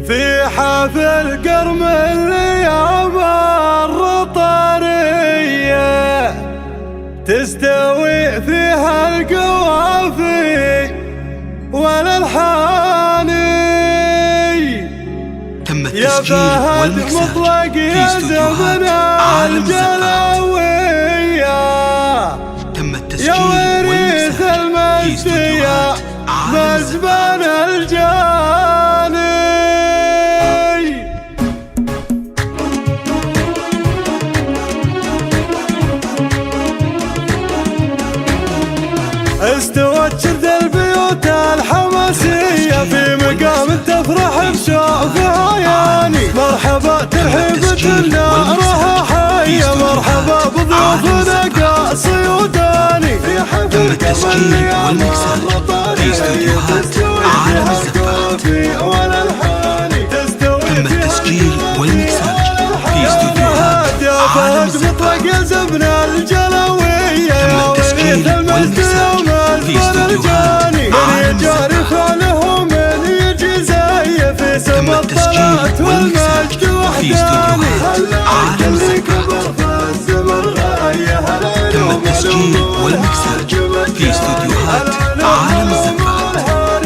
في حافل قرم الأيام الرطارية تستوي فيها القوافي والألحاني. تم يا التسجيل فهد والمكساج مطلق في يا استوديوهات زمن عالم الزفات. الجلاوية تم يا التسجيل وريث والمكساج في المجد يا استوديوهات عالم مزبن الزفات. الجاني. استوت شرد البيوت الحماسية في مقام تفرح بشوف عياني. مرحبا ترحيب نارها حية، مرحبا بضيوفنا قاصي وداني. في حفل قمر يا في استوديوهات عالم الزفات. تم التسجيل والمكساج في استوديوهات يا عالم فهد مطلق الزفات. زبن الجلوية تم التسجيل والمكساج في استوديوهات عالم الزفات. فعله من يجي زي في سما الطلعت والمجد في استوديوهات عالم الزفات. تم التسجيل والمكساج في استوديوهات عالم الزفات.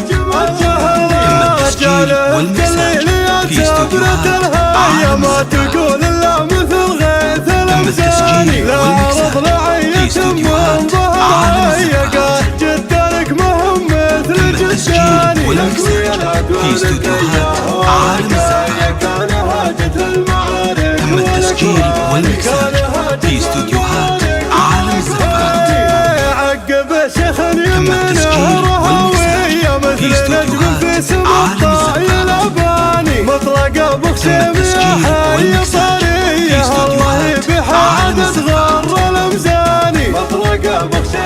تم التسجيل والمكساج في استوديوهات عالم ما الزفات. تقول الا مثل غيث التسجيل الامزاني. لا والمكساج رض في استوديوهات عالم الزفات. جدارك مهم مثل تم التسجيل جداني. والمكساج في استوديوهات عالم الزفات. تم التسجيل والمكساج في استوديوهات عالم الزفات. عقب شيخ تم التسجيل والمكساج في استوديوهات عالم الزفات. مطلق ابو تم خشيم التسجيل يا والمكساج في استوديوهات عالم الزفات. غر الامزاني.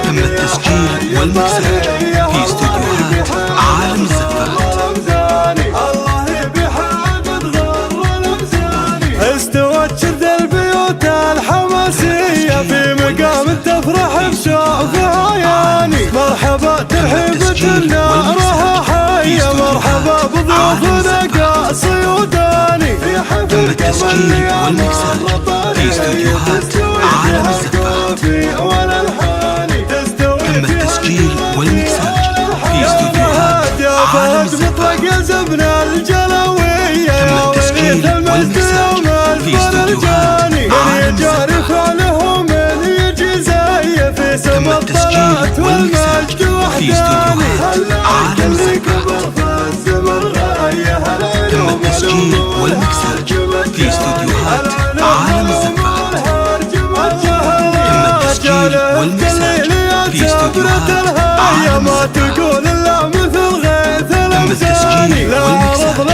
تم التسجيل والمكساج في استوديوهات عالم الزفات. استوت شرد البيوت الحماسية في مقام تفرح بشوف عياني. مرحبا ترحيب نارها حية، مرحبا بضيوفنا قاصي وداني. تم التسجيل والمكساج في استوديوهات عالم الزفات. تم التسجيل والمكساج في استوديوهات يا عالم فهد مطلق الزفات. زبن الجلوية تم التسجيل والمكساج في استوديوهات عالم الزفات. فعله من يجي زي في تم سما التسجيل الطلعت والمكساج والمجد في استوديوهات عالم الزفات. تم التسجيل والمكساج في استوديوهات عالم الزفات. تم التسجيل والمكساج في استوديوهات عالم ما الزفات. تقول الا مثل غيث تم التسجيل والمكساج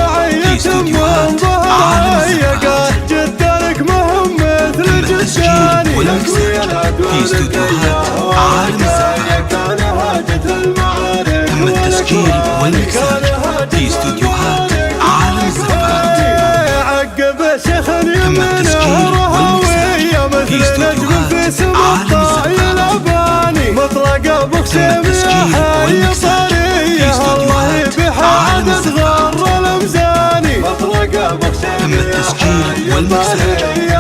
في استوديوهات عالم الزفات. جدارك مهم مثل تم التسجيل والمكساج في استوديوهات عالم الزفات. تم التسجيل والمكساج في استوديوهات عالم الزفات. عقب شيخ تم التسجيل والمكساج في استوديوهات عالم الزفات. مطلق ابو خشيم تم التسجيل والمكساج في استوديوهات عالم الزفات. غر الامزاني. تم التسجيل والمكساج